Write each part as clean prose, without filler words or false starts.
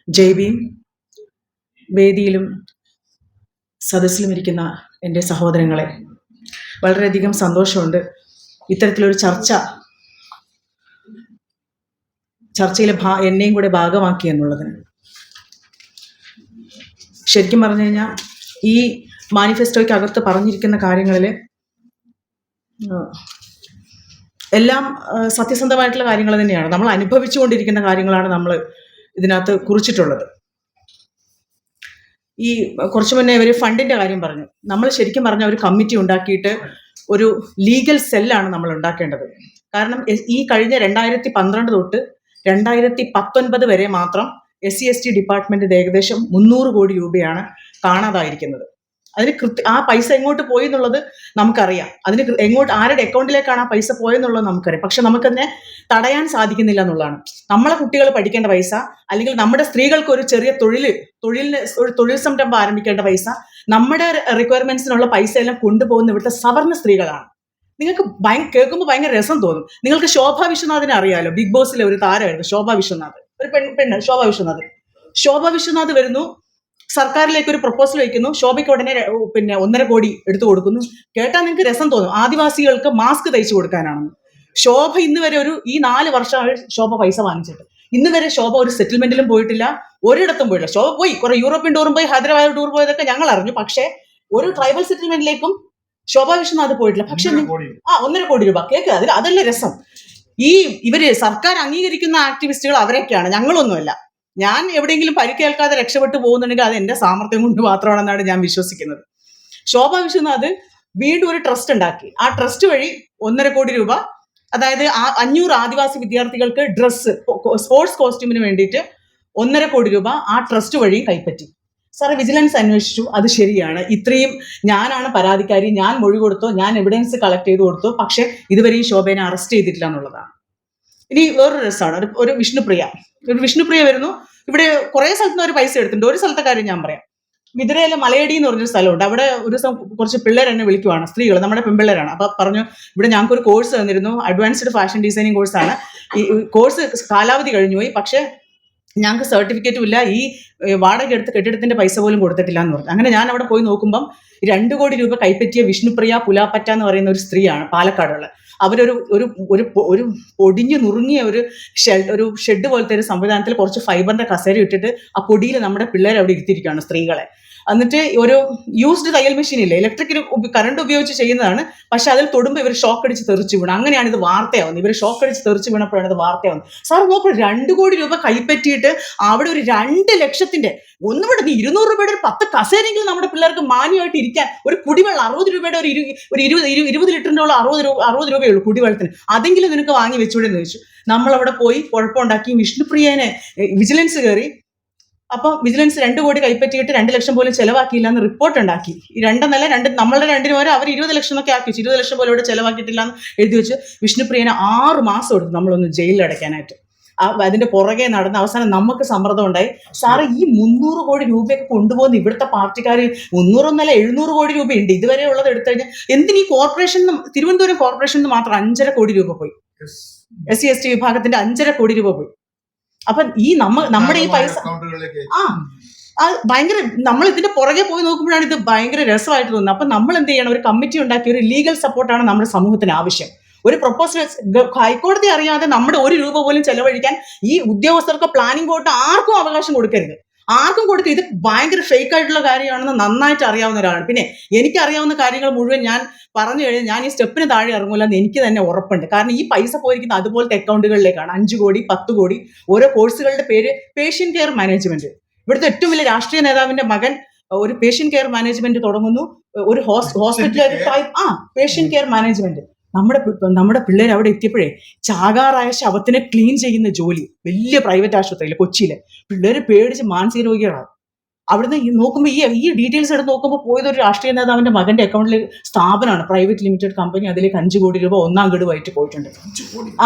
ജയ്ബിയും വേദിയിലും സദസ്സിലും ഇരിക്കുന്ന എൻ്റെ സഹോദരങ്ങളെ, വളരെയധികം സന്തോഷമുണ്ട് ഇത്തരത്തിലൊരു ചർച്ചയിൽ എന്നെയും കൂടെ ഭാഗമാക്കി എന്നുള്ളതിന്. ശരിക്കും പറഞ്ഞു കഴിഞ്ഞാൽ ഈ മാനിഫെസ്റ്റോയ്ക്കകത്ത് പറഞ്ഞിരിക്കുന്ന കാര്യങ്ങളിൽ എല്ലാം സത്യസന്ധമായിട്ടുള്ള കാര്യങ്ങൾ തന്നെയാണ്. നമ്മൾ അനുഭവിച്ചുകൊണ്ടിരിക്കുന്ന കാര്യങ്ങളാണ് നമ്മൾ ഇതിനകത്ത് കുറിച്ചിട്ടുള്ളത്. ഈ കുറച്ചു മുന്നേ ഇവർ ഫണ്ടിന്റെ കാര്യം പറഞ്ഞു. നമ്മൾ ശരിക്കും പറഞ്ഞ ഒരു കമ്മിറ്റി ഉണ്ടാക്കിയിട്ട് ഒരു ലീഗൽ സെല്ലാണ് നമ്മൾ ഉണ്ടാക്കേണ്ടത്. കാരണം ഈ കഴിഞ്ഞ 2012 തൊട്ട് 2019 വരെ മാത്രം SC/ST ഡിപ്പാർട്ട്മെന്റ് ഏകദേശം 300 കോടി രൂപയാണ് കാണാതായിരിക്കുന്നത്. അതിന് ആ പൈസ എങ്ങോട്ട് പോയി എന്നുള്ളത് നമുക്കറിയാം. അതിന് ആരുടെ അക്കൗണ്ടിലേക്കാണ് ആ പൈസ പോയെന്നുള്ളത് നമുക്കറിയാം. പക്ഷെ നമുക്കതിനെ തടയാൻ സാധിക്കുന്നില്ല എന്നുള്ളതാണ്. നമ്മളെ കുട്ടികൾ പഠിക്കേണ്ട പൈസ, അല്ലെങ്കിൽ നമ്മുടെ സ്ത്രീകൾക്ക് ഒരു ചെറിയ ഒരു തൊഴിൽ സംരംഭം ആരംഭിക്കേണ്ട പൈസ, നമ്മുടെ റിക്വയർമെന്റ്സിനുള്ള പൈസ എല്ലാം കൊണ്ടുപോകുന്ന ഇവിടുത്തെ സവർണ്ണ സ്ത്രീകളാണ്. നിങ്ങൾക്ക് കേൾക്കുമ്പോൾ ഭയങ്കര രസം തോന്നും. നിങ്ങൾക്ക് ശോഭ വിശ്വനാഥിനെ അറിയാലോ, ബിഗ് ബോസിലെ ഒരു താരമായിരുന്നു ശോഭ വിശ്വനാഥ്, ഒരു പെണ്ണ് ശോഭ വിശ്വനാഥ് വരുന്നു, സർക്കാരിലേക്ക് ഒരു പ്രപ്പോസൽ വയ്ക്കുന്നു. ശോഭയ്ക്ക് ഉടനെ 1.5 കോടി എടുത്തു കൊടുക്കുന്നു. കേട്ടാൽ നിങ്ങൾക്ക് രസം തോന്നും, ആദിവാസികൾക്ക് മാസ്ക് തയ്ച്ചു കൊടുക്കാനാണെന്ന്. ശോഭ ഇന്ന് വരെ ഈ 4 വർഷമായി ശോഭ പൈസ വാങ്ങിച്ചിട്ട് ഇന്ന് വരെ ശോഭ ഒരു സെറ്റിൽമെന്റിലും പോയിട്ടില്ല, ഒരിടത്തും പോയിട്ടില്ല. ശോഭ പോയി കുറെ യൂറോപ്യൻ ടൂറും പോയി, ഹൈദരാബാദ് ടൂർ പോയതൊക്കെ ഞങ്ങൾ അറിഞ്ഞു. പക്ഷേ ഒരു ട്രൈബൽ സെറ്റിൽമെന്റിലേക്കും ശോഭ വിശ്വനാഥ് പോയിട്ടില്ല. പക്ഷെ 1.5 കോടി രൂപ കേക്ക്, അതല്ലേ രസം. ഇവര് സർക്കാർ അംഗീകരിക്കുന്ന ആക്ടിവിസ്റ്റുകൾ അവരൊക്കെയാണ്, ഞങ്ങളൊന്നുമല്ല. ഞാൻ എവിടെയെങ്കിലും പരിക്കേൽക്കാതെ രക്ഷപ്പെട്ടു പോകുന്നുണ്ടെങ്കിൽ അത് എൻ്റെ സാമർത്ഥ്യം കൊണ്ട് മാത്രമാണെന്നാണ് ഞാൻ വിശ്വസിക്കുന്നത്. ശോഭ വിശ്വനാഥ് വീണ്ടും ഒരു ട്രസ്റ്റ് ഉണ്ടാക്കി. ആ ട്രസ്റ്റ് വഴി 1.5 കോടി രൂപ, അതായത് 500 ആദിവാസി വിദ്യാർത്ഥികൾക്ക് ഡ്രസ്സ്, സ്പോർട്സ് കോസ്റ്റ്യൂമിന് വേണ്ടിയിട്ട് 1.5 കോടി രൂപ ആ ട്രസ്റ്റ് വഴിയും കൈപ്പറ്റി. സാറ് വിജിലൻസ് അന്വേഷിച്ചു, അത് ശരിയാണ്. ഇത്രയും ഞാനാണ് പരാതിക്കാരി, ഞാൻ മൊഴി കൊടുത്തോ, ഞാൻ എവിഡൻസ് കളക്ട് ചെയ്ത് കൊടുത്തോ, പക്ഷെ ഇതുവരെ ഈ ശോഭനെ അറസ്റ്റ് ചെയ്തിട്ടില്ല എന്നുള്ളതാണ്. ഇനി വേറൊരു രസമാണ്. ഒരു വിഷ്ണുപ്രിയ വരുന്നു. ഇവിടെ കുറെ സ്ഥലത്ത് നിന്ന് ഒരു പൈസ എടുത്തിട്ടുണ്ട്. ഒരു സ്ഥലത്തെ കാര്യം ഞാൻ പറയാം. മിഥുരയിലെ മലയടി എന്ന് പറഞ്ഞൊരു സ്ഥലമുണ്ട്. അവിടെ ഒരു ദിവസം കുറച്ച് പിള്ളേർ എന്നെ വിളിക്കുവാണ്, സ്ത്രീകൾ, നമ്മുടെ പെൺപിള്ളേരാണ്. അപ്പൊ പറഞ്ഞു, ഇവിടെ ഞങ്ങൾക്ക് ഒരു കോഴ്സ് തന്നിരുന്നു, അഡ്വാൻസ്ഡ് ഫാഷൻ ഡിസൈനിങ് കോഴ്സാണ്. ഈ കോഴ്സ് കാലാവധി കഴിഞ്ഞു പോയി, പക്ഷെ ഞങ്ങൾക്ക് സർട്ടിഫിക്കറ്റും ഇല്ല, ഈ വാടക എടുത്ത് കെട്ടിടത്തിന്റെ പൈസ പോലും കൊടുത്തിട്ടില്ല എന്ന് പറഞ്ഞു. അങ്ങനെ ഞാൻ അവിടെ പോയി നോക്കുമ്പം 2 കോടി രൂപ കൈപ്പറ്റിയ വിഷ്ണുപ്രിയ പുലാപ്പറ്റ എന്ന് പറയുന്ന ഒരു സ്ത്രീയാണ്, പാലക്കാടുള്ള. അവരൊരു ഒരു ഒരു പൊടിഞ്ഞു നുറുങ്ങിയ ഒരു ഷെഡ് പോലത്തെ ഒരു സംവിധാനത്തിൽ കുറച്ച് ഫൈബറിന്റെ കസേര ഇട്ടിട്ട് ആ പൊടിയിൽ നമ്മുടെ പിള്ളേരെ അവിടെ ഇരുത്തിയിരിക്കുകയാണ്, സ്ത്രീകളെ. എന്നിട്ട് ഒരു യൂസ്ഡ് തയ്യൽ മെഷീൻ ഇല്ലേ, ഇലക്ട്രിക് കറണ്ട് ഉപയോഗിച്ച് ചെയ്യുന്നതാണ്. പക്ഷെ അതിൽ തൊടുമ്പോൾ ഇവർ ഷോക്ക് അടിച്ച് തെറിച്ച് വീണു. അങ്ങനെയാണ് ഇത് വാർത്തയാവുന്നത്. ഇവർ ഷോക്ക് അടിച്ച് തെറിച്ച് വീണപ്പോഴാണ് ഇത് വാർത്തയാവുന്നത്. സാർ നോക്കൂ, 2 കോടി രൂപ കൈപ്പറ്റിയിട്ട് അവിടെ ഒരു 2 ലക്ഷത്തിന്റെ ഒന്നുകൂടെ 200 രൂപയുടെ ഒരു 10 കസേരെങ്കിലും നമ്മുടെ പിള്ളേർക്ക് മാന്യമായിട്ട് ഇരിക്കാൻ, ഒരു കുടിവെള്ളം 60 രൂപയുടെ ഒരു 20 ലിറ്ററിന്റെ 60 രൂപയുള്ളൂ കുടിവെള്ളത്തിന്, അതെങ്കിലും നിനക്ക് വാങ്ങി വെച്ചുകൂടെ എന്ന് ചോദിച്ചു. നമ്മളവിടെ പോയി കുഴപ്പമുണ്ടാക്കി. വിഷ്ണുപ്രിയനെ വിജിലൻസ് കയറി. അപ്പം വിജിലൻസ് 2 കോടി കൈപ്പറ്റിയിട്ട് 2 ലക്ഷം പോലും ചെലവാക്കിയില്ല എന്ന് റിപ്പോർട്ട് ഉണ്ടാക്കി. ഈ നമ്മളുടെ 2 വരെ അവർ 20 ലക്ഷം എന്നൊക്കെ ആക്കി വെച്ചു. 20 ലക്ഷം പോലും ഇവിടെ ചെലവാക്കിയിട്ടില്ല എന്ന് എഴുതി വെച്ച് വിഷ്ണുപ്രിയനെ 6 മാസം എടുത്തു നമ്മളൊന്ന് ജയിലിൽ അടയ്ക്കാനായിട്ട്. അതിന്റെ പുറകെ നടന്ന അവസാനം നമുക്ക് സമ്മർദ്ദം ഉണ്ടായി. സാറ് ഈ 300 കോടി രൂപയൊക്കെ കൊണ്ടുപോകുന്ന ഇവിടുത്തെ പാർട്ടിക്കാർ 300 ഒന്നല്ല 700 കോടി രൂപയുണ്ട്. ഇതുവരെ ഉള്ളത് എടുത്തു കഴിഞ്ഞാൽ എന്തിന് ഈ തിരുവനന്തപുരം കോർപ്പറേഷനിൽ മാത്രം 5.5 കോടി രൂപ പോയി. SC/ST വിഭാഗത്തിന്റെ 5.5 കോടി രൂപ പോയി. അപ്പൊ ഈ നമ്മുടെ ഈ പൈസ ഭയങ്കര, നമ്മൾ ഇതിന്റെ പുറകെ പോയി നോക്കുമ്പോഴാണ് ഇത് ഭയങ്കര രസമായിട്ട് തോന്നുന്നത്. അപ്പൊ നമ്മൾ എന്ത് ചെയ്യണം, ഒരു കമ്മിറ്റി ഉണ്ടാക്കി ഒരു ലീഗൽ സപ്പോർട്ടാണ് നമ്മുടെ സമൂഹത്തിന് ആവശ്യം. ഒരു പ്രൊപ്പോസൽ ഹൈക്കോടതി അറിയാതെ നമ്മുടെ 1 രൂപ പോലും ചെലവഴിക്കാൻ ഈ ഉദ്യോഗസ്ഥർക്ക്, പ്ലാനിംഗ് ബോർഡ് ആർക്കും അവകാശം കൊടുക്കരുത്. ആർക്കും കൊടുക്കുക. ഇത് ഭയങ്കര ഫേക്ക് ആയിട്ടുള്ള കാര്യമാണെന്ന് നന്നായിട്ട് അറിയാവുന്ന ഒരാളാണ്. പിന്നെ എനിക്കറിയാവുന്ന കാര്യങ്ങൾ മുഴുവൻ ഞാൻ പറഞ്ഞു കഴിഞ്ഞാൽ ഞാൻ ഈ സ്റ്റെപ്പിന് താഴെ ഇറങ്ങൂലെന്ന് എനിക്ക് തന്നെ ഉറപ്പുണ്ട്. കാരണം ഈ പൈസ പോയിരിക്കുന്ന അതുപോലത്തെ അക്കൗണ്ടുകളിലേക്കാണ്. 5 കോടി 10 കോടി. ഓരോ കോഴ്സുകളുടെ പേര് പേഷ്യൻ കെയർ മാനേജ്മെന്റ്. ഇവിടുത്തെ ഏറ്റവും വലിയ രാഷ്ട്രീയ നേതാവിന്റെ മകൻ ഒരു പേഷ്യൻ കെയർ മാനേജ്മെന്റ് തുടങ്ങുന്നു. ഒരു ഹോസ്പിറ്റൽ പേഷ്യൻ കെയർ മാനേജ്മെന്റ്. നമ്മുടെ പിള്ളേർ അവിടെ എത്തിയപ്പോഴേ ചാകാറായ ശവത്തിനെ ക്ലീൻ ചെയ്യുന്ന ജോലി വലിയ പ്രൈവറ്റ് ആശുപത്രിയിൽ, കൊച്ചിയിലെ. പിള്ളേർ പേടിച്ച് മാനസിക രോഗികളാണ്. അവിടുന്ന് നോക്കുമ്പോൾ ഈ ഡീറ്റെയിൽസ് എടുത്ത് നോക്കുമ്പോൾ പോയത് ഒരു രാഷ്ട്രീയ നേതാവിന്റെ മകന്റെ അക്കൗണ്ടിൽ സ്ഥാപനമാണ്, പ്രൈവറ്റ് ലിമിറ്റഡ് കമ്പനി. അതിലേക്ക് 5 കോടി രൂപ 1ാം ഗഡുവായിട്ട് പോയിട്ടുണ്ട്.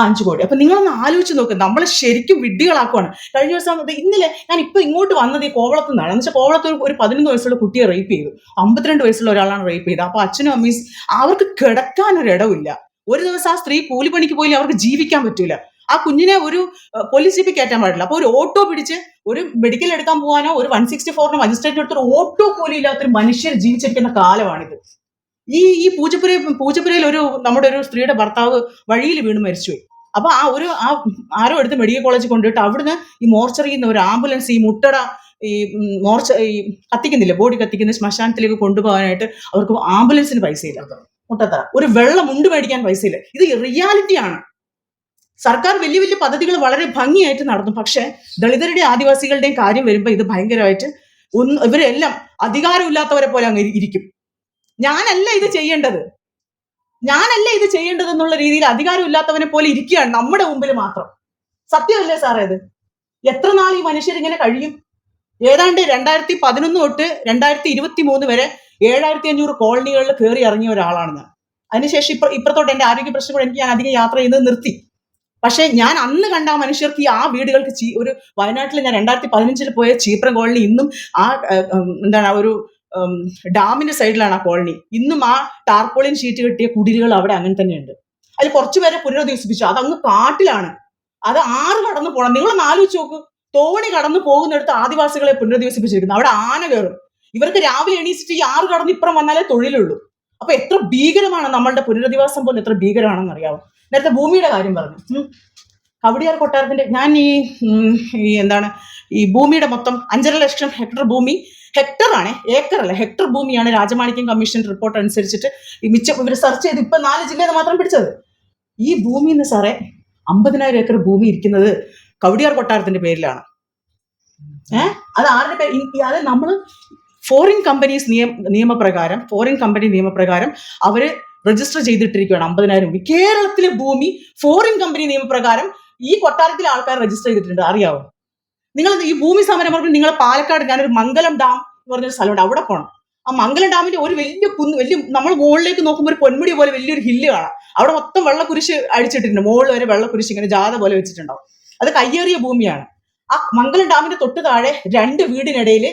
5 കോടി. അപ്പൊ നിങ്ങളൊന്ന് ആലോചിച്ച് നോക്ക്, നമ്മളെ ശരിക്കും വിഡ്ഢികളാക്കുവാണ്. കഴിഞ്ഞ ദിവസം ഇന്നലെ ഞാൻ ഇപ്പൊ ഇങ്ങോട്ട് വന്നത് ഈ കോവളത്ത് നിന്നാണ്. എന്ന് വെച്ചാൽ കോവളത്ത് ഒരു 11 വയസ്സുള്ള കുട്ടിയെ റേപ്പ് ചെയ്തു. 52 വയസ്സുള്ള ഒരാളാണ് റേപ്പ് ചെയ്തത്. അപ്പൊ അച്ഛനും അമ്മയും അവർക്ക് കിടക്കാനൊരിടവില്ല. ഒരു ദിവസം ആ സ്ത്രീ കൂലിപ്പണിക്ക് പോയി അവർക്ക് ജീവിക്കാൻ പറ്റൂല. ആ കുഞ്ഞിനെ ഒരു പോലീസ് ജീപ്പിൽ കയറ്റാൻ പാടില്ല. അപ്പൊ ഒരു ഓട്ടോ പിടിച്ച് ഒരു മെഡിക്കൽ എടുക്കാൻ പോകാനോ ഒരു 164 മജിസ്ട്രേറ്റിന് അടുത്തൊരു ഓട്ടോ പോലും ഇല്ലാത്തൊരു മനുഷ്യർ ജീവിച്ചിരിക്കുന്ന കാലമാണിത്. ഈ പൂജപ്പുരയിൽ നമ്മുടെ ഒരു സ്ത്രീയുടെ ഭർത്താവ് വഴിയിൽ വീണ് മരിച്ചുപോയി. അപ്പൊ ആരോ എടുത്ത് മെഡിക്കൽ കോളേജിൽ കൊണ്ടുപോയിട്ട് അവിടുന്ന് ഈ മോർച്ചറിയിൽ നിന്ന് ഒരു ആംബുലൻസ് ഈ മുട്ടട ഈ ഈ കത്തിക്കുന്നില്ല, ബോഡി കത്തിക്കുന്ന ശ്മശാനത്തിലേക്ക് കൊണ്ടുപോകാനായിട്ട് അവർക്ക് ആംബുലൻസിന് പൈസയില്ല. മുട്ടത്തറ ഒരു വെള്ളം മുണ്ട് മേടിക്കാൻ പൈസയില്ല. ഇത് റിയാലിറ്റിയാണ്. സർക്കാർ വലിയ വലിയ പദ്ധതികൾ വളരെ ഭംഗിയായിട്ട് നടത്തും. പക്ഷെ ദളിതരുടെയും ആദിവാസികളുടെയും കാര്യം വരുമ്പോൾ ഇത് ഭയങ്കരമായിട്ട് ഇവരെല്ലാം അധികാരമില്ലാത്തവരെ പോലെ അങ്ങ് ഇരിക്കും. ഞാനല്ല ഇത് ചെയ്യേണ്ടത് എന്നുള്ള രീതിയിൽ അധികാരമില്ലാത്തവനെ പോലെ ഇരിക്കുകയാണ് നമ്മുടെ മുമ്പിൽ മാത്രം. സത്യമല്ലേ സാറേ ഇത്? എത്ര നാൾ ഈ മനുഷ്യരിങ്ങനെ കഴിയും? ഏതാണ്ട് 2011 തൊട്ട് 2023 വരെ 7500 കോളനികളിൽ കയറി ഇറങ്ങിയ ഒരാളാണ് ഞാൻ. അതിനുശേഷം ഇപ്പുറത്തോട്ട് എന്റെ ആരോഗ്യ പ്രശ്നങ്ങൾ എനിക്ക് ഞാൻ അധികം യാത്ര ചെയ്യുന്നത് നിർത്തി. പക്ഷെ ഞാൻ അന്ന് കണ്ട ആ മനുഷ്യർക്ക് ആ വീടുകൾക്ക് ഒരു വയനാട്ടിൽ ഞാൻ 2015 പോയ ചീപ്രം കോളനി ഇന്നും ആ ഒരു ഡാമിന്റെ സൈഡിലാണ് ആ കോളനി. ഇന്നും ആ ടാർപോളിൻ ഷീറ്റ് കെട്ടിയ കുടിലുകൾ അവിടെ അങ്ങനെ തന്നെയുണ്ട്. അതിൽ കുറച്ചുപേരെ പുനരധിവസിപ്പിച്ചു. അതങ്ങ് കാട്ടിലാണ്. അത് 6 കടന്നു പോകണം. നിങ്ങളൊന്ന് ആലോചിച്ച് നോക്കൂ. തോണി കടന്നു പോകുന്നിടത്ത് ആദിവാസികളെ പുനരധിവസിപ്പിച്ചിരിക്കുന്നു. അവിടെ ആന കയറും. ഇവർക്ക് രാവിലെ എണീച്ചിട്ട് ഈ 6 കടന്ന് ഇപ്പുറം വന്നാലേ തൊഴിലുള്ളൂ. അപ്പൊ എത്ര ഭീകരമാണ് നമ്മളുടെ പുനരധിവാസം പോലും, എത്ര ഭീകരമാണെന്ന് അറിയാമോ? നേരത്തെ ഭൂമിയുടെ കാര്യം പറഞ്ഞു. കവടിയാർ കൊട്ടാരത്തിന്റെ ഞാൻ ഈ ഭൂമിയുടെ മൊത്തം 5.5 ലക്ഷം ഹെക്ടർ ഭൂമി, ഹെക്ടറാണ്, ഏക്കറല്ല, ഹെക്ടർ ഭൂമിയാണ് രാജമാണിക്യം കമ്മീഷൻ റിപ്പോർട്ട് അനുസരിച്ചിട്ട് മിച്ചം ഇവർ സെർച്ച് ചെയ്ത് ഇപ്പൊ 4 ജില്ലയിൽ മാത്രം പിടിച്ചത്. ഈ ഭൂമിന്ന് സാറേ 50,000 ഏക്കർ ഭൂമി ഇരിക്കുന്നത് കവടിയാർ കൊട്ടാരത്തിന്റെ പേരിലാണ്. അത് ആരുടെ പേര്? അത് നമ്മൾ ഫോറിൻ കമ്പനീസ് നിയമപ്രകാരം അവര് രജിസ്റ്റർ ചെയ്തിട്ടിരിക്കുകയാണ് 50,000. കേരളത്തിലെ ഭൂമി ഫോറിൻ കമ്പനി നിയമപ്രകാരം ഈ കൊട്ടാരത്തിലെ ആൾക്കാർ രജിസ്റ്റർ ചെയ്തിട്ടുണ്ട്. അറിയാവോ? നിങ്ങൾ ഈ ഭൂമി സമരം പറഞ്ഞ് നിങ്ങൾ പാലക്കാട് ഞാനൊരു മംഗലം ഡാം എന്ന് പറഞ്ഞൊരു സ്ഥലമുണ്ട്, അവിടെ പോകണം. ആ മംഗലം ഡാമിന്റെ ഒരു വലിയ നമ്മൾ മുകളിലേക്ക് നോക്കുമ്പോൾ ഒരു പൊന്മുടി പോലെ വലിയൊരു ഹില്ല് കാണാം. അവിടെ മൊത്തം വെള്ളക്കുരിശ് അടിച്ചിട്ടുണ്ട്. മുകളിൽ വരെ വെള്ളക്കുരിശ് ഇങ്ങനെ ജാഥ പോലെ വെച്ചിട്ടുണ്ടാവും. അത് കയ്യേറിയ ഭൂമിയാണ്. ആ മംഗലം ഡാമിന്റെ തൊട്ട് താഴെ 2 വീടിനിടയിൽ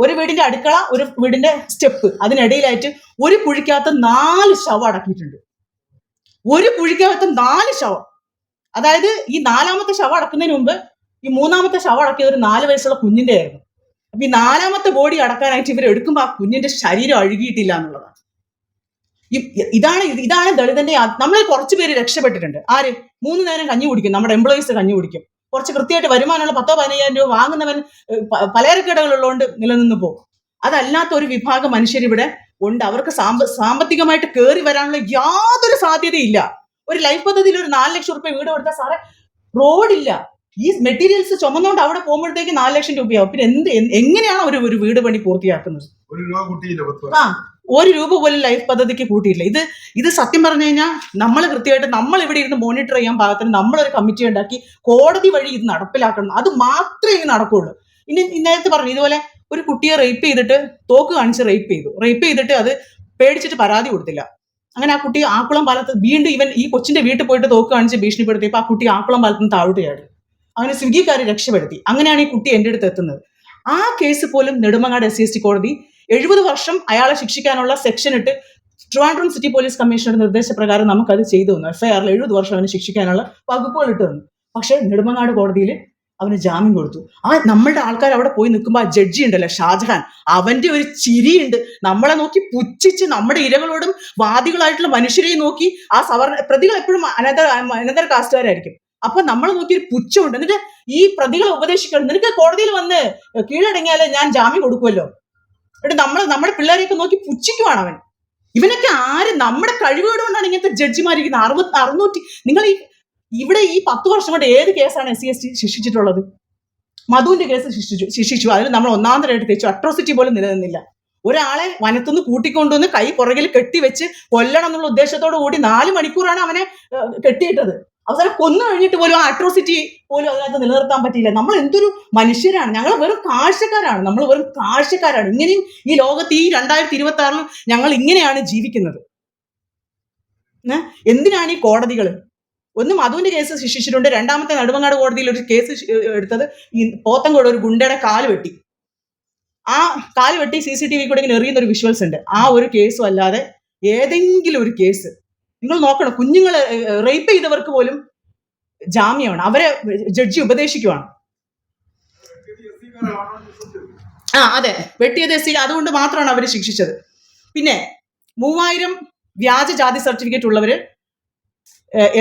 ഒരു വീടിന്റെ അടുക്കള, ഒരു വീടിന്റെ സ്റ്റെപ്പ്, അതിനിടയിലായിട്ട് ഒരു കുഴിക്കകത്ത് 4 ശവം അടക്കിയിട്ടുണ്ട്. ഒരു കുഴിക്കകത്ത് 4 ശവം. അതായത് ഈ 4ാമത്തെ ശവം അടക്കുന്നതിന് മുമ്പ് ഈ 3ാമത്തെ ശവം അടക്കിയത് ഒരു 4 വയസ്സുള്ള കുഞ്ഞിന്റെ ആയിരുന്നു. അപ്പൊ ഈ 4ാമത്തെ ബോഡി അടക്കാനായിട്ട് ഇവർ എടുക്കുമ്പോൾ ആ കുഞ്ഞിന്റെ ശരീരം അഴുകിയിട്ടില്ല എന്നുള്ളതാണ്. ഇതാണ് ദളിതന്റെ. നമ്മളിൽ കുറച്ചു പേര് രക്ഷപ്പെട്ടിട്ടുണ്ട്. ആര്? 3 നേരം കഞ്ഞി കുടിക്കും. നമ്മുടെ എംപ്ലോയീസ് കഞ്ഞി കുടിക്കും. കുറച്ച് കൃത്യമായിട്ട് വരുമാനമുള്ള 10,000-15,000 രൂപ വാങ്ങുന്നവൻ പലചരക്കടകളുള്ളതുകൊണ്ട് നിലനിന്ന് പോകും. അതല്ലാത്ത ഒരു വിഭാഗം മനുഷ്യരിവിടെ ഉണ്ട്. അവർക്ക് സാമ്പത്തികമായിട്ട് കയറി വരാനുള്ള യാതൊരു സാധ്യതയില്ല. ഒരു ലൈഫ് പദ്ധതിയിൽ ഒരു 4 ലക്ഷം രൂപ വീട് കൊടുത്താൽ സാറേ റോഡില്ല. ഈ മെറ്റീരിയൽസ് ചുമന്നുകൊണ്ട് അവിടെ പോകുമ്പോഴത്തേക്ക് 4 ലക്ഷം രൂപയാവും. പിന്നെ എങ്ങനെയാണ് ഒരു വീട് പണി പൂർത്തിയാക്കുന്നത്? 1 രൂപ പോലും ലൈഫ് പദ്ധതിക്ക് കൂട്ടിയില്ല. ഇത് സത്യം പറഞ്ഞു കഴിഞ്ഞാൽ നമ്മൾ കൃത്യമായിട്ട് നമ്മൾ ഇവിടെ ഇരുന്ന് മോണിറ്റർ ചെയ്യാൻ പാകത്തിന് നമ്മളൊരു കമ്മിറ്റി ഉണ്ടാക്കി കോടതി വഴി ഇത് നടപ്പിലാക്കണം. അത് മാത്രമേ ഇത് നടക്കുള്ളൂ. നേരത്തെ പറഞ്ഞു ഇതുപോലെ ഒരു കുട്ടിയെ റേപ്പ് ചെയ്തിട്ട് തോക്ക് കാണിച്ച് റേപ്പ് ചെയ്തിട്ട് അത് പേടിച്ചിട്ട് പരാതി കൊടുത്തില്ല. അങ്ങനെ ആ കുട്ടി ആക്കുളം പാലത്ത് വീണ്ടും ഈ കൊച്ചിന്റെ വീട്ടിൽ പോയിട്ട് തോക്ക് കാണിച്ച് ഭീഷണിപ്പെടുത്തിയപ്പോൾ ആ കുട്ടി ആക്കുളം പാലത്ത് നിന്ന് താഴോട്ട് ചാടി. അങ്ങനെ സ്വിഗ്ഗിക്കാർ രക്ഷപ്പെടുത്തി. അങ്ങനെയാണ് ഈ കുട്ടി എൻ്റെ അടുത്ത് എത്തുന്നത്. ആ കേസ് പോലും നെടുമങ്ങാട് SC കോടതി 70 വർഷം അയാളെ ശിക്ഷിക്കാനുള്ള സെക്ഷൻ ഇട്ട് ട്രിവാൻഡ്രം സിറ്റി പോലീസ് കമ്മീഷണറുടെ നിർദ്ദേശപ്രകാരം നമുക്കത് ചെയ്തു തന്നു. FIR 70 വർഷം അവന് ശിക്ഷിക്കാനുള്ള വകുപ്പുകൾ ഇട്ട് തന്നു. പക്ഷെ നെടുമങ്ങാട് കോടതിയിൽ അവന് ജാമ്യം കൊടുത്തു. നമ്മളുടെ ആൾക്കാർ അവിടെ പോയി നിൽക്കുമ്പോൾ ആ ജഡ്ജി ഉണ്ടല്ലോ ഷാജഹാൻ, അവന്റെ ഒരു ചിരിയുണ്ട്. നമ്മളെ നോക്കി പുച്ഛിച്ച് നമ്മുടെ ഇരകളോടും വാദികളായിട്ടുള്ള മനുഷ്യരെയും നോക്കി ആ പ്രതികൾ എപ്പോഴും അനന്തര കാസ്റ്റുകാരായിരിക്കും. അപ്പൊ നമ്മളെ നോക്കി ഒരു പുച്ഛമുണ്ട്. എന്നിട്ട് ഈ പ്രതികളെ ഉപദേശിക്കണം, നിനക്ക് കോടതിയിൽ വന്ന് കീഴടങ്ങിയാലേ ഞാൻ ജാമ്യം കൊടുക്കുമല്ലോ. എന്നിട്ട് നമ്മുടെ പിള്ളേരെയൊക്കെ നോക്കി പുച്ഛിക്കുവാണ് അവൻ. ഇവനൊക്കെ നമ്മുടെ കഴിവുകൾ കൊണ്ടാണ് ഇങ്ങനത്തെ ജഡ്ജിമാരിക്കുന്നത്. 600 നിങ്ങൾ ഇവിടെ ഈ 10 വർഷം കൊണ്ട് ഏത് കേസാണ് SC ശിക്ഷിച്ചിട്ടുള്ളത്? മധുവിന്റെ കേസ് ശിക്ഷിച്ചു. അതിന് നമ്മൾ 1-ാം തരമായിട്ട് തെച്ചു. അട്രോസിറ്റി പോലും നിലനിന്നില്ല. ഒരാളെ വനത്തുനിന്ന് കൂട്ടിക്കൊണ്ടുവന്ന് കൈ പുറകിൽ കെട്ടിവെച്ച് കൊല്ലണം എന്നുള്ള ഉദ്ദേശത്തോടു കൂടി 4 മണിക്കൂറാണ് അവനെ കെട്ടിയിട്ടത്. അവസാനം കൊന്നു കഴിഞ്ഞിട്ട് പോലും ആ അട്രോസിറ്റി പോലും അതിനകത്ത് നിലനിർത്താൻ പറ്റിയില്ല. നമ്മൾ എന്തൊരു മനുഷ്യരാണ്! ഞങ്ങൾ വെറും കാഴ്ചക്കാരാണ്. ഇങ്ങനെയും ഈ ലോകത്ത് ഈ 2026 ഞങ്ങൾ ഇങ്ങനെയാണ് ജീവിക്കുന്നത്. എന്തിനാണ് ഈ കോടതികൾ? ഒന്ന് മധുവിന്റെ കേസ് ശിക്ഷിച്ചിട്ടുണ്ട്. 2ാമത്തെ നെടുമങ്ങാട് കോടതിയിൽ ഒരു കേസ് എടുത്തത് ഈ പോത്തങ്കോട് ഒരു ഗുണ്ടയുടെ കാല് വെട്ടി. ആ കാല് വെട്ടി CCTV കൂടെ ഇങ്ങനെ എറിയുന്ന ഒരു വിഷ്വൽസ് ഉണ്ട്. ആ ഒരു കേസും അല്ലാതെ ഏതെങ്കിലും ഒരു കേസ് നിങ്ങൾ നോക്കണം. കുഞ്ഞുങ്ങളെ റേപ്പ് ചെയ്തവർക്ക് പോലും ജാമ്യമാണ്. അവരെ ജഡ്ജി ഉപദേശിക്കുവാണ്. അതെ, വെട്ടിയത് എസ് സി, അതുകൊണ്ട് മാത്രമാണ് അവർ ശിക്ഷിച്ചത്. പിന്നെ 3000 വ്യാജ ജാതി സർട്ടിഫിക്കറ്റ് ഉള്ളവര്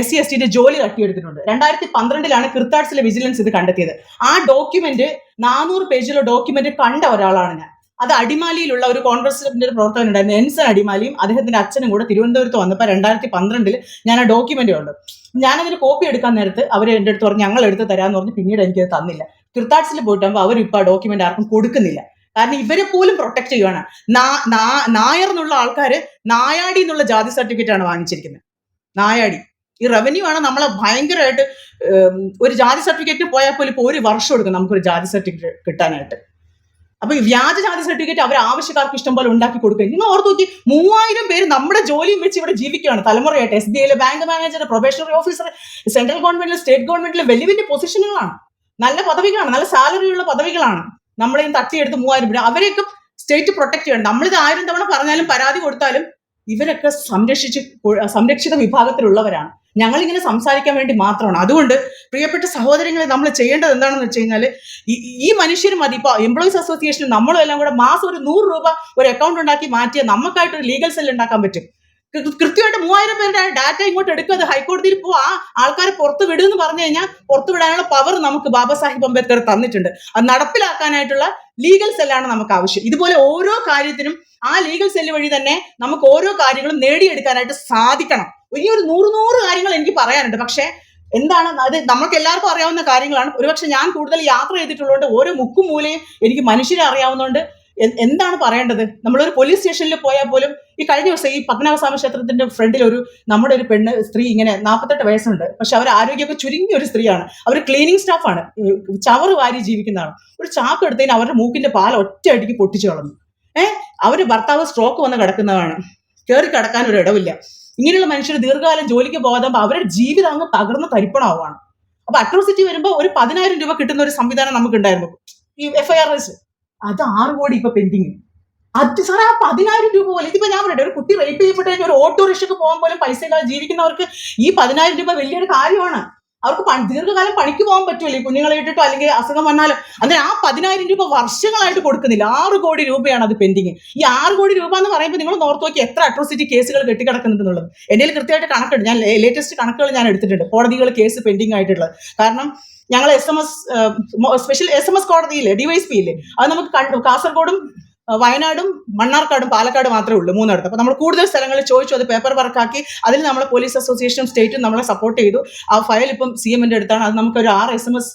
SC ST ജോലി തട്ടിയെടുത്തിട്ടുണ്ട്. 2012 കിർത്താഡ്സിലെ വിജിലൻസ് ഇത് കണ്ടെത്തിയത്. ആ ഡോക്യുമെന്റ് 400 പേജിലുള്ള ഡോക്യുമെന്റ് കണ്ട ഒരാളാണ് ഞാൻ. അത് അടിമാലിയിലുള്ള ഒരു കോൺഗ്രസിന്റെ പ്രവർത്തകൻ ഉണ്ടായിരുന്നു, എൻസൺ അടിമാലിയും അദ്ദേഹത്തിന്റെ അച്ഛനും കൂടെ തിരുവനന്തപുരത്ത് വന്നപ്പോൾ 2012 ഞാൻ ആ ഡോക്യുമെന്റ് ഉണ്ട്. ഞാനതിന് കോപ്പി എടുക്കാൻ നേരത്ത് അവർ എൻ്റെ അടുത്ത് പറഞ്ഞു ഞങ്ങൾ എടുത്ത് തരാമെന്ന് പറഞ്ഞ് പിന്നീട് എനിക്കത് തന്നില്ല. കിർത്താഡ്സിൽ പോയിട്ടാകുമ്പോൾ അവരിപ്പോൾ ആ ഡോക്യുമെന്റ് ആർക്കും കൊടുക്കുന്നില്ല. കാരണം ഇവരെ പോലും പ്രൊട്ടക്ട് ചെയ്യുവാണ്. നായർ എന്നുള്ള ആൾക്കാർ നായാടി എന്നുള്ള ജാതി സർട്ടിഫിക്കറ്റ് ആണ് വാങ്ങിച്ചിരിക്കുന്നത്. നായാടി ഈ റവന്യൂ ആണ് നമ്മളെ ഭയങ്കരമായിട്ട് ഒരു ജാതി സർട്ടിഫിക്കറ്റ് പോയാൽ പോലും ഇപ്പോൾ 1 വർഷം എടുക്കും നമുക്കൊരു ജാതി സർട്ടിഫിക്കറ്റ് കിട്ടാനായിട്ട്. അപ്പൊ ഈ വ്യാജ ജാതി സർട്ടിഫിക്കറ്റ് അവർ ആവശ്യക്കാർക്ക് ഇഷ്ടം പോലെ ഉണ്ടാക്കി കൊടുക്കുക. നിങ്ങൾ ഓർത്ത് നോക്കി, 3000 പേര് നമ്മുടെ ജോലിയും വെച്ച് ഇവിടെ ജീവിക്കുകയാണ് തലമുറയായിട്ട്. SBI bank manager, probationary officer, central ഗവൺമെന്റിലെ സ്റ്റേറ്റ് ഗവൺമെന്റിലെ വലിയ വലിയ പൊസിഷനുകളാണ്, നല്ല പദവികളാണ്, നല്ല സാലറിയുള്ള പദവികളാണ്. നമ്മളെയും തട്ടിയെടുത്ത് 3000 പേര് അവരെയൊക്കെ സ്റ്റേറ്റ് പ്രൊട്ടക്ട് ചെയ്യണം. നമ്മളിത് 1000 തവണ പറഞ്ഞാലും പരാതി കൊടുത്താലും ഇവരൊക്കെ സംരക്ഷിത വിഭാഗത്തിലുള്ളവരാണ്. ഞങ്ങളിങ്ങനെ സംസാരിക്കാൻ വേണ്ടി മാത്രമാണ്. അതുകൊണ്ട് പ്രിയപ്പെട്ട സഹോദരങ്ങളെ, നമ്മൾ ചെയ്യേണ്ടത് എന്താണെന്ന് വെച്ച് കഴിഞ്ഞാൽ ഈ മനുഷ്യർ മതി. ഇപ്പോൾ എംപ്ലോയീസ് അസോസിയേഷനും നമ്മളും എല്ലാം കൂടെ മാസം ഒരു 100 രൂപ ഒരു അക്കൗണ്ട് ഉണ്ടാക്കി മാറ്റിയാൽ നമുക്കായിട്ടൊരു ലീഗൽ സെൽ ഉണ്ടാക്കാൻ പറ്റും. കൃത്യമായിട്ട് 3000 പേരുടെ ഡാറ്റ ഇങ്ങോട്ട് എടുക്കുക, അത് ഹൈക്കോടതിയിൽ പോ, ആ ആൾക്കാരെ പുറത്ത് വിടുമെന്ന് പറഞ്ഞു കഴിഞ്ഞാൽ പുറത്തു വിടാനുള്ള പവർ നമുക്ക് ബാബാ സാഹിബ് അംബേദ്കർ തന്നിട്ടുണ്ട്. അത് നടപ്പിലാക്കാനായിട്ടുള്ള ലീഗൽ സെല്ലാണ് നമുക്ക് ആവശ്യം. ഇതുപോലെ ഓരോ കാര്യത്തിനും ആ ലീഗൽ സെല്ല് വഴി തന്നെ നമുക്ക് ഓരോ കാര്യങ്ങളും നേടിയെടുക്കാനായിട്ട് സാധിക്കണം. ഇനി ഒരു 100 കാര്യങ്ങൾ എനിക്ക് പറയാനുണ്ട്. പക്ഷെ എന്താണ് അത് നമുക്ക് എല്ലാവർക്കും അറിയാവുന്ന കാര്യങ്ങളാണ്. ഒരുപക്ഷെ ഞാൻ കൂടുതൽ യാത്ര ചെയ്തിട്ടുള്ളതുകൊണ്ട് ഓരോ മുക്കും മൂലയും എനിക്ക് മനുഷ്യരെ അറിയാവുന്നതുകൊണ്ട് എന്താണ് പറയേണ്ടത്. നമ്മളൊരു പോലീസ് സ്റ്റേഷനിൽ പോയാൽ പോലും ഈ കഴിഞ്ഞ ദിവസം ഈ പത്മനാഭസ്വാമി ക്ഷേത്രത്തിന്റെ ഫ്രണ്ടിൽ നമ്മുടെ ഒരു സ്ത്രീ ഇങ്ങനെ 48 വയസ്സുണ്ട്. പക്ഷെ അവർ ആരോഗ്യമൊക്കെ ചുരുങ്ങിയ ഒരു സ്ത്രീയാണ്. അവർ ക്ലീനിങ് സ്റ്റാഫാണ്, ചവറ് വാരി ജീവിക്കുന്നതാണ്. ഒരു ചാക്ക് എടുത്തതിന് അവരുടെ മൂക്കിന്റെ പാൽ ഒറ്റയടിക്ക് പൊട്ടിച്ചു കളഞ്ഞു. അവര് ഭർത്താവ് സ്ട്രോക്ക് വന്ന് കിടക്കുന്നതാണ്, കയറി കിടക്കാൻ ഒരു ഇടവില്ല. ഇങ്ങനെയുള്ള മനുഷ്യർ ദീർഘകാലം ജോലിക്ക് പോകാതെ അവരുടെ ജീവിതം അങ്ങ് തകർന്ന് തരിപ്പണമാവാണ്. അപ്പൊ അട്രോസിറ്റി വരുമ്പോൾ ഒരു 10,000 രൂപ കിട്ടുന്ന ഒരു സംവിധാനം നമുക്ക് ഉണ്ടായിരുന്നു, ഈ FIRs. അത് 6 കോടി ഇപ്പൊ പെൻഡിങ്. അത് സാറേ, ആ 10,000 രൂപ പോലെ ഇതിപ്പോ ഞാൻ പറയട്ടെ, ഒരു കുട്ടി റേപ്പ് ചെയ്യപ്പെട്ട് കഴിഞ്ഞാൽ ഒരു ഓട്ടോറിക്ഷയ്ക്ക് പോകാൻ പോലും പൈസ ഇല്ലാതെ ജീവിക്കുന്നവർക്ക് ഈ 10,000 രൂപ വലിയൊരു കാര്യമാണ്. അവർക്ക് ദീർഘകാലം പണിക്ക് പോകാൻ പറ്റുമല്ലോ, ഈ കുഞ്ഞുങ്ങളെ ഇട്ടിട്ടോ അല്ലെങ്കിൽ അസുഖം വന്നാലോ. അങ്ങനെ ആ 10,000 രൂപ വർഷങ്ങളായിട്ട് കൊടുക്കുന്നില്ല. 6 കോടി രൂപയാണ് അത് പെൻഡിങ്. ഈ 6 കോടി രൂപ എന്ന് പറയുമ്പോൾ നിങ്ങൾ ഓർത്ത് നോക്കി എത്ര അട്രോസിറ്റി കേസുകൾ കെട്ടിക്കിടക്കുന്നുണ്ടെന്നുള്ളത്. എൻ്റെ കൃത്യമായിട്ട് കണക്കുണ്ട്. ഞാൻ ലേറ്റസ്റ്റ് കണക്കുകൾ ഞാൻ എടുത്തിട്ടുണ്ട്, കോടതികൾ കേസ് പെൻഡിങ് ആയിട്ടുള്ളത്. കാരണം ഞങ്ങൾ സ്പെഷ്യൽ SMS കോടതിയില്ലേ, DYSP ഇല്ലേ, അത് നമുക്ക് കാസർഗോഡും വയനാടും മണ്ണാർക്കാടും പാലക്കാട് മാത്രമേ ഉള്ളൂ, 3 അപ്പൊ നമ്മൾ കൂടുതൽ സ്ഥലങ്ങളിൽ ചോദിച്ചു, അത് പേപ്പർ വർക്കാക്കി. അതിൽ നമ്മളെ പോലീസ് അസോസിയേഷനും സ്റ്റേറ്റും നമ്മളെ സപ്പോർട്ട് ചെയ്തു. ആ ഫയൽ ഇപ്പം CMന്റെ അടുത്താണ്. അത് നമുക്ക് ഒരു 6 SMS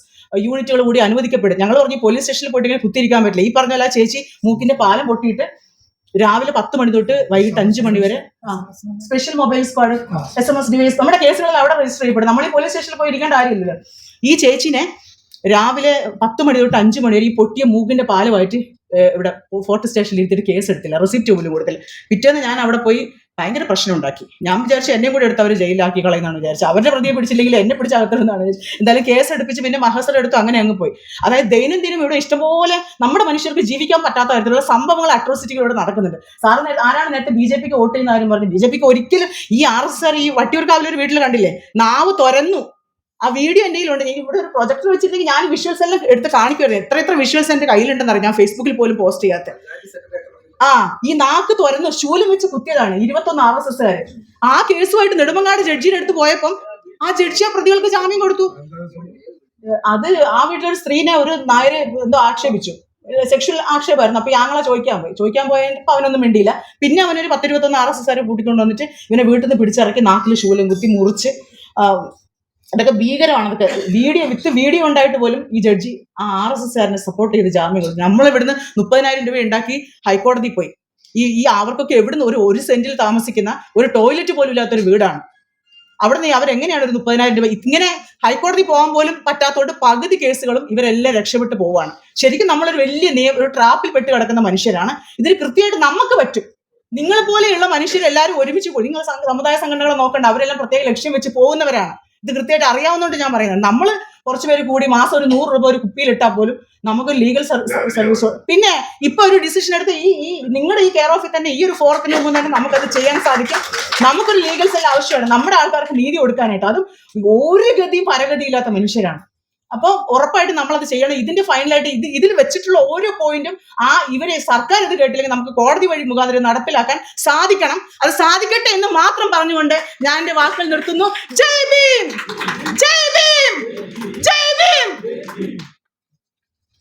യൂണിറ്റുകൾ കൂടി അനുവദിക്കപ്പെടും. ഞങ്ങൾ പറഞ്ഞു പോലീസ് സ്റ്റേഷനിൽ പോയിട്ട് ഇങ്ങനെ കുത്തിയിരിക്കാൻ പറ്റില്ല. ഈ പറഞ്ഞ പോലെ ചേച്ചി മൂക്കിന്റെ പാലം പൊട്ടിയിട്ട് രാവിലെ 10 മണി തൊട്ട് വൈകിട്ട് 5 മണി വരെ special mobile squad SMS device നമ്മുടെ കേസുകൾ അവിടെ രജിസ്റ്റർ ചെയ്യപ്പെടും. നമ്മൾ ഈ പോലീസ് സ്റ്റേഷനിൽ പോയി ഇരിക്കേണ്ട കാര്യമില്ലല്ലോ. ഈ ചേച്ചിനെ രാവിലെ 10 മണി തൊട്ട് 5 മണി വരെ ഈ പൊട്ടിയ മൂക്കിന്റെ പാലുമായിട്ട് ഇവിടെ ഫോർട്ട് സ്റ്റേഷനിൽ ഇരുത്തിട്ട് കേസ് എടുത്തില്ല, റെസിപ്റ്റ് പോലും കൊടുത്തില്ല. പിറ്റേന്ന് ഞാൻ അവിടെ പോയി ഭയങ്കര പ്രശ്നം ഉണ്ടാക്കി. ഞാൻ വിചാരിച്ചു എന്നെ കൂടെ എടുത്ത് അവർ ജയിലിലാക്കി കളയുന്നതാണ് വിചാരിച്ചു. അവരുടെ പ്രതിയെ പിടിച്ചില്ലെങ്കിൽ എന്നെ പിടിച്ചകത്തുന്നതാണ് വിചാരിച്ചു. എന്തായാലും കേസ് എടുപ്പിച്ച് പിന്നെ മഹസർ എടുത്തു, അങ്ങനെ അങ്ങ് പോയി. അതായത് ദൈനംദിനം ഇവിടെ ഇഷ്ടംപോലെ നമ്മുടെ മനുഷ്യർക്ക് ജീവിക്കാൻ പറ്റാത്ത തരത്തിലുള്ള സംഭവങ്ങൾ, അട്രോസിറ്റികൾ ഇവിടെ നടക്കുന്നുണ്ട്. സാറ് ആരാണ് നേരത്തെ BJPക്ക് വോട്ട് ചെയ്യുന്ന കാര്യം പറഞ്ഞു. BJPക്ക് ഒരിക്കലും ഈ RSS ഈ വട്ടിയൂർക്കാവിലൊരു വീട്ടിൽ കണ്ടില്ലേ, നാവ് തുറന്നു. ആ വീഡിയോ എൻ്റെ കയ്യിലുണ്ട്. എനിക്ക് ഇവിടെ ഒരു പ്രൊജക്ടർ വെച്ചിട്ടുണ്ടെങ്കിൽ ഞാൻ വിഷ്വൽസ് എല്ലാം എടുത്ത് കാണിക്കുമായിരുന്നു. എത്ര വിഷ്വൽസ് എൻ്റെ കയ്യിലുണ്ടെന്ന് അറിയാം, ഞാൻ ഫേസ്ബുക്കിൽ പോലും പോസ്റ്റ് ചെയ്യാത്ത. ഈ നാക്ക് തുറന്ന് ശൂലം വെച്ച് കുത്തിയതാണ് 21 RSSകാര്. ആ കേസുമായിട്ട് നെടുമങ്ങാട് ജഡ്ജിയുടെ അടുത്ത് പോയപ്പം ആ ജഡ്ജി ആ പ്രതികൾക്ക് ജാമ്യം കൊടുത്തു. അത് ആ വീട്ടിലൊരു സ്ത്രീനെ ഒരു നായരെ എന്തോ ആക്ഷേപിച്ചു, സെക്ഷൽ ആക്ഷേപമായിരുന്നു. അപ്പൊ ഞങ്ങളെ ചോദിക്കാൻ പോയപ്പോ അവനൊന്നും മിണ്ടിയില്ല. പിന്നെ അവനൊരു 10-21 RSSകാരെ കൂട്ടിക്കൊണ്ട് വന്നിട്ട് ഇവനെ വീട്ടിൽ നിന്ന് പിടിച്ചിറക്കി നാക്കിൽ ശൂലം കുത്തി മുറിച്ച്. അതൊക്കെ ഭീകരമാണ്. അതൊക്കെ വീഡിയോ ഉണ്ടായിട്ട് പോലും ഈ ജഡ്ജി ആ RSSകാരനെ സപ്പോർട്ട് ചെയ്ത് ജാമ്യം കൊടുത്തു. നമ്മളിവിടുന്ന് 30,000 രൂപ ഉണ്ടാക്കി ഹൈക്കോടതി പോയി. ഈ അവർക്കൊക്കെ എവിടുന്ന് ഒരു സെന്റിൽ താമസിക്കുന്ന ഒരു ടോയ്ലറ്റ് പോലും ഇല്ലാത്തൊരു വീടാണ്. അവിടെ നിന്ന് അവരെങ്ങനെയാണ് ഒരു 30,000 രൂപ ഇങ്ങനെ ഹൈക്കോടതി പോകാൻ പോലും പറ്റാത്തതുകൊണ്ട് പകുതി കേസുകളും ഇവരെല്ലാം രക്ഷപ്പെട്ടു പോവാണ്. ശരിക്കും നമ്മളൊരു വലിയ ഒരു ട്രാപ്പിൽ പെട്ട് കിടക്കുന്ന മനുഷ്യരാണ്. ഇതിന് കൃത്യമായിട്ട് നമുക്ക് പറ്റും. നിങ്ങളെ പോലെയുള്ള മനുഷ്യരെല്ലാവരും ഒരുമിച്ച് പോയി, നിങ്ങൾ സമുദായ സംഘടനകളെ നോക്കണ്ട, അവരെല്ലാം പ്രത്യേക ലക്ഷ്യം വെച്ച് പോകുന്നവരാണ്. ഇത് കൃത്യമായിട്ട് അറിയാവുന്നതുകൊണ്ട് ഞാൻ പറയുന്നത്. നമ്മൾ കുറച്ച് പേര് കൂടി മാസം ഒരു 100 രൂപ ഒരു കുപ്പിയിലിട്ടാൽ പോലും നമുക്ക് ലീഗൽ സർവീസ്. പിന്നെ ഇപ്പൊ ഒരു ഡിസിഷൻ എടുത്ത് ഈ നിങ്ങളുടെ ഈ കെയർ ഓഫിൽ തന്നെ ഈ ഒരു ഫോറത്തിന് മുമ്പ് തന്നെ നമുക്കത് ചെയ്യാൻ സാധിക്കും. നമുക്കൊരു ലീഗൽ സെൽ ആവശ്യമാണ് നമ്മുടെ ആൾക്കാർക്ക് നീതി കൊടുക്കാനായിട്ട്. അതും ഒരു ഗതിയും പരഗതിയില്ലാത്ത മനുഷ്യരാണ്. അപ്പോൾ ഉറപ്പായിട്ടും നമ്മളത് ചെയ്യണം. ഇതിന്റെ ഫൈനലായിട്ട് ഇതിൽ വെച്ചിട്ടുള്ള ഓരോ പോയിന്റും ഇവരെ സർക്കാർ ഇത് കേട്ടില്ലെങ്കിൽ നമുക്ക് കോടതി വഴി മുഖാന്തരം നടപ്പിലാക്കാൻ സാധിക്കണം. അത് സാധിക്കട്ടെ എന്ന് മാത്രം പറഞ്ഞുകൊണ്ട് ഞാൻ എന്റെ വാക്കുകൾ നിർത്തുന്നു. ജയ് ഭീം.